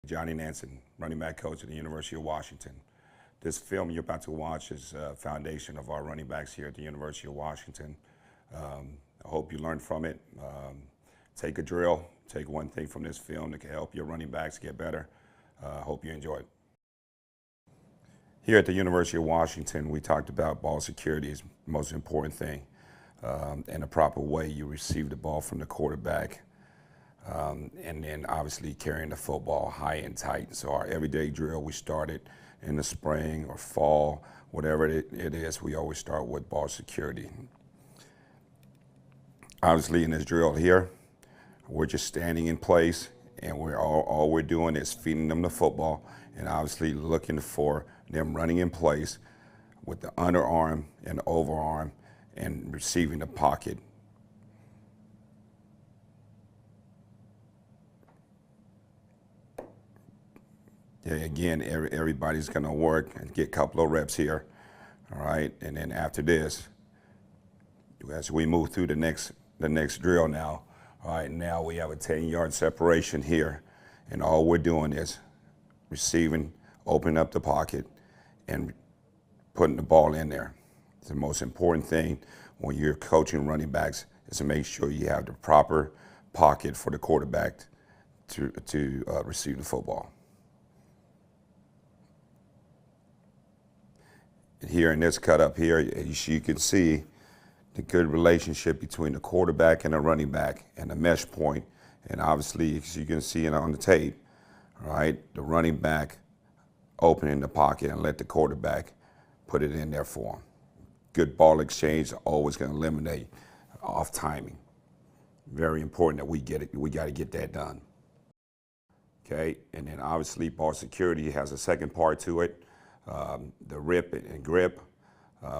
Johnny Nansen, running back coach at the University of Washington. This film you're about to watch is a foundation of our running backs here at the University of Washington. I hope you learn from it. Take a drill, take one thing from this film that can help your running backs get better. I hope you enjoy it. Here at the University of Washington, we talked about ball security is the most important thing, and the proper way you receive the ball from the quarterback, and then obviously carrying the football high and tight. So our everyday drill, we started in the spring or fall, whatever it is, we always start with ball security. Obviously in this drill here, we're just standing in place, and all we're doing is feeding them the football, and obviously looking for them running in place with the underarm and the overarm and receiving the pocket. Yeah, again, everybody's gonna work and get a couple of reps here, all right? And then after this, as we move through the next drill now, all right, now we have a 10-yard separation here, and all we're doing is receiving, opening up the pocket, and putting the ball in there. It's the most important thing when you're coaching running backs is to make sure you have the proper pocket for the quarterback to receive the football. And here in this cut up here, as you can see, the good relationship between the quarterback and the running back and the mesh point. And obviously, as you can see it on the tape, all right, the running back opening the pocket and let the quarterback put it in there for him. Good ball exchange, always going to eliminate off timing. Very important that we get it. We got to get that done. Okay, and then obviously ball security has a second part to it, the rip and grip.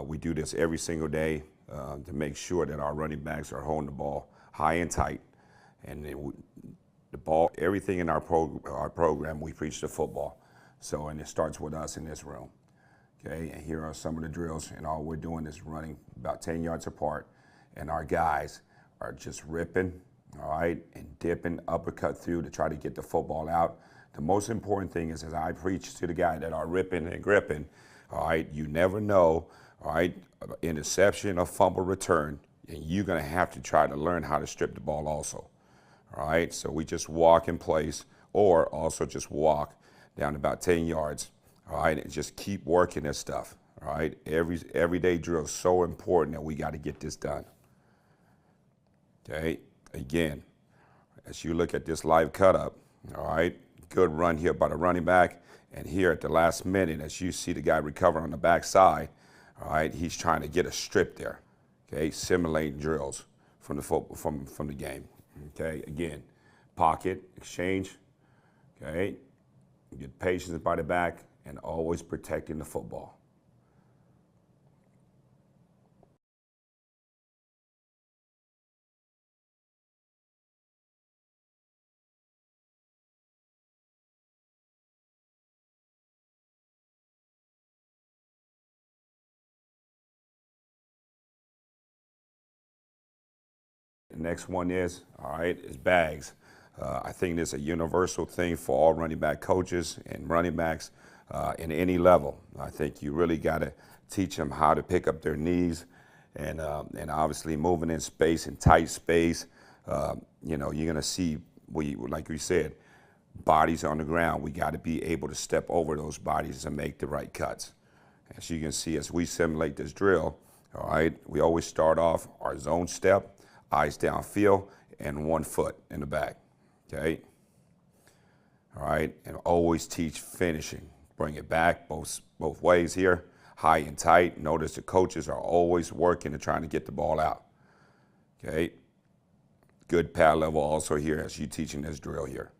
We do this every single day to make sure that our running backs are holding the ball high and tight. And then the ball, everything in our program, we preach the football. So, and it starts with us in this room. Okay, and here are some of the drills, and all we're doing is running about 10 yards apart, and our guys are just ripping, all right, and dipping, uppercut through to try to get the football out. The most important thing is, as I preach to the guy that are ripping and gripping, all right, you never know, all right, interception or fumble return, and you're going to have to try to learn how to strip the ball also, all right? So we just walk in place, or also just walk down about 10 yards, all right, and just keep working this stuff, all right? Everyday drill is so important that we got to get this done, okay? Again, as you look at this live cut up, all right, good run here by the running back, and here at the last minute, as you see the guy recover on the backside, all right, he's trying to get a strip there, okay, simulating drills from the game, okay? Again, pocket, exchange, okay? Get patience by the back, and always protecting the football. The next one is, all right, is bags. I think it's a universal thing for all running back coaches and running backs in any level. I think you really got to teach them how to pick up their knees and obviously moving in space, in tight space. You know, you're going to see, like we said, bodies on the ground. We got to be able to step over those bodies and make the right cuts. As you can see, as we simulate this drill, all right, we always start off our zone step, eyes downfield, and 1 foot in the back, okay? All right, and always teach finishing. Bring it back both ways here, high and tight. Notice the coaches are always working and trying to get the ball out, okay? Good pad level also here as you teaching this drill here.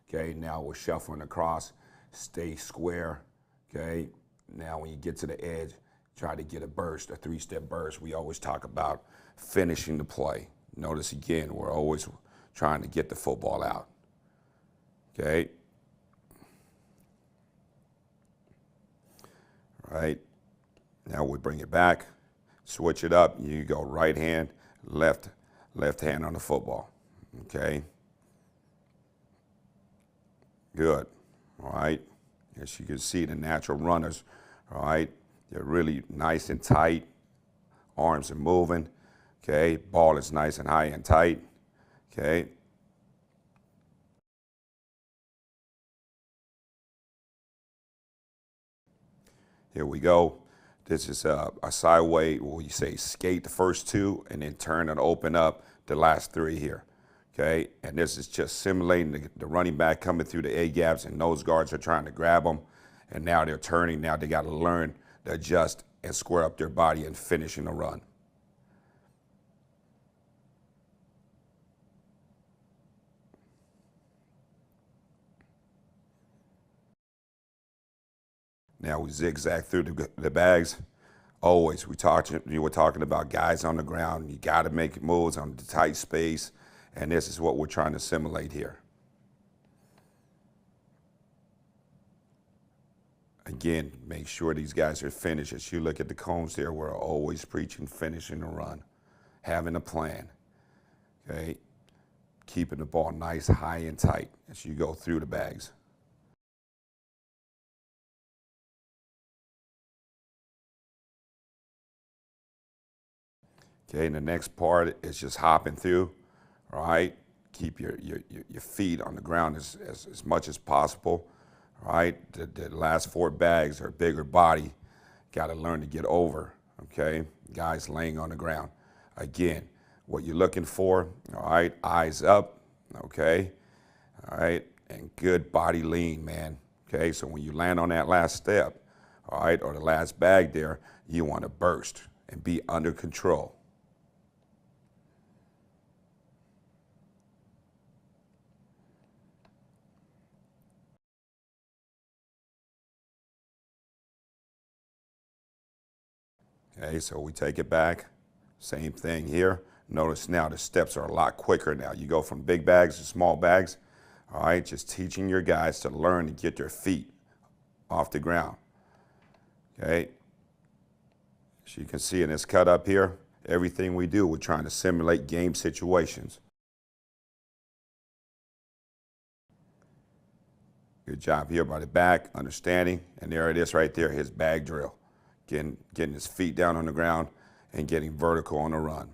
Okay, now we're shuffling across, stay square, okay? Now when you get to the edge, try to get a burst, a 3-step burst. We always talk about finishing the play. Notice again, we're always trying to get the football out, okay? All right, now we bring it back, switch it up. You go right hand, left hand on the football, okay? Good. All right. As you can see, the natural runners, all right, they're really nice and tight. Arms are moving. Okay. Ball is nice and high and tight. Okay. Here we go. This is a sideway where you say skate the first two and then turn and open up the last three here. Okay, and this is just simulating the running back coming through the A gaps, and nose guards are trying to grab them, and now they're turning. Now they got to learn to adjust and square up their body and finishing the run. Now we zigzag through the bags. Always, you were talking about guys on the ground. You got to make moves on the tight space, and this is what we're trying to simulate here. Again, make sure these guys are finished. As you look at the cones there, we're always preaching finishing the run, having a plan, okay? Keeping the ball nice, high, and tight as you go through the bags. Okay, and the next part is just hopping through, all right? Keep your feet on the ground as much as possible, all right? The last four bags are bigger body. Got to learn to get over, okay? Guys laying on the ground. Again, what you're looking for, all right? Eyes up, okay? All right? And good body lean, man, okay? So when you land on that last step, all right, or the last bag there, you want to burst and be under control. Okay, so we take it back. Same thing here. Notice now the steps are a lot quicker now. You go from big bags to small bags. All right, just teaching your guys to learn to get their feet off the ground. Okay, as you can see in this cut up here, everything we do, we're trying to simulate game situations. Good job here by the back, understanding, and there it is right there, his bag drill. Getting his feet down on the ground and getting vertical on the run.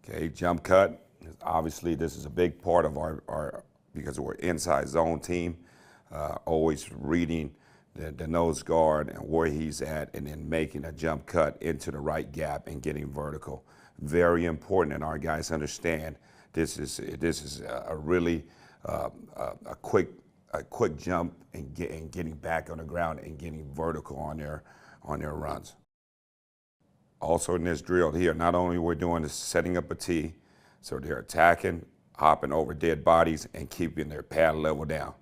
Okay, jump cut. Obviously, this is a big part of our because we're inside zone team, always reading the nose guard and where he's at, and then making a jump cut into the right gap and getting vertical. Very important, and our guys understand this is a really a quick jump and getting back on the ground and getting vertical on their runs. Also in this drill here, not only we're doing is setting up a tee, so they're attacking, hopping over dead bodies, and keeping their pad level down.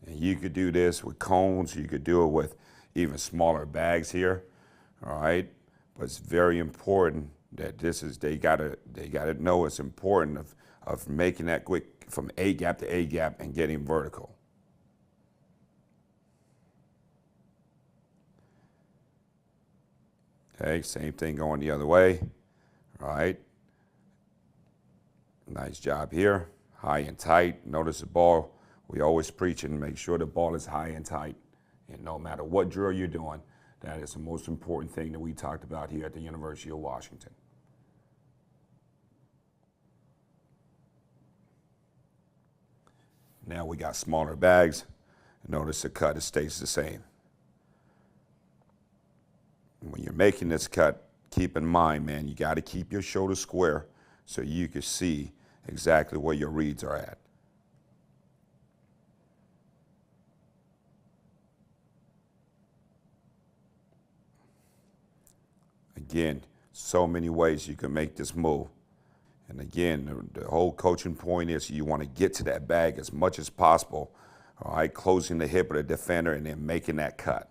And you could do this with cones. You could do it with even smaller bags here, all right? But it's very important that they gotta know it's important of making that quick from A gap to A gap and getting vertical. Okay, same thing going the other way, all right? Nice job here, high and tight. Notice the ball. We always preach and make sure the ball is high and tight. And no matter what drill you're doing, that is the most important thing that we talked about here at the University of Washington. Now we got smaller bags. Notice the cut, it stays the same. When you're making this cut, keep in mind, man, you got to keep your shoulders square so you can see exactly where your reads are at. Again, so many ways you can make this move. And again, the whole coaching point is you want to get to that bag as much as possible, all right, closing the hip of the defender and then making that cut.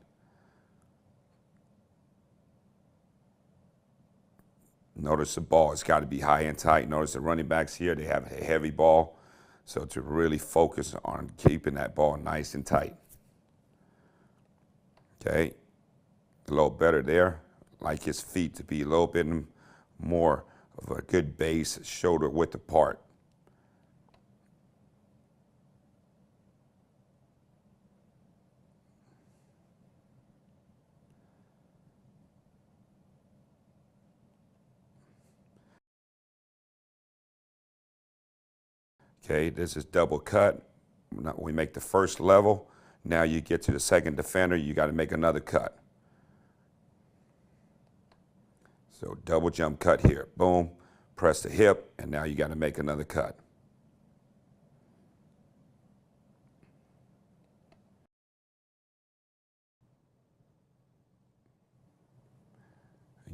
Notice the ball, it's got to be high and tight. Notice the running backs here, they have a heavy ball. So to really focus on keeping that ball nice and tight. Okay, a little better there. Like his feet to be a little bit more of a good base, shoulder width apart. Okay, this is double cut. Now we make the first level. Now you get to the second defender, you got to make another cut. So double jump cut here, boom, press the hip, and now you got to make another cut.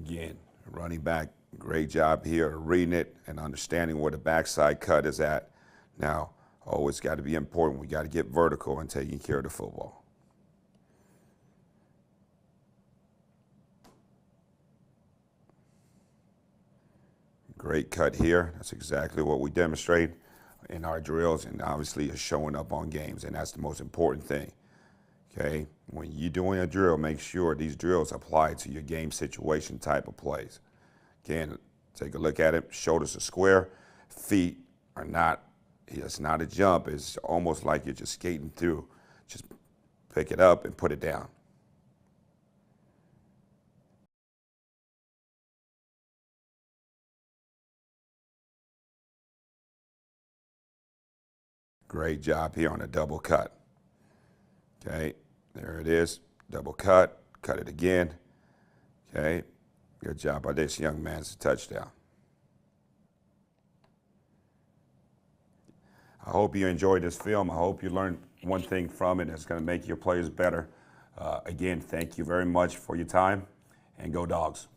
Again, running back, great job here reading it and understanding where the backside cut is at. Now, always got to be important. We got to get vertical and taking care of the football. Great cut here. That's exactly what we demonstrate in our drills, and obviously is showing up on games, and that's the most important thing. Okay, when you're doing a drill, make sure these drills apply to your game situation type of plays. Again, take a look at it. Shoulders are square, feet are not. It's not a jump. It's almost like you're just skating through. Just pick it up and put it down. Great job here on a double cut. Okay, there it is. Double cut, cut it again. Okay, good job by this young man. It's a touchdown. I hope you enjoyed this film. I hope you learned one thing from it that's going to make your players better. Again, thank you very much for your time, and go Dogs.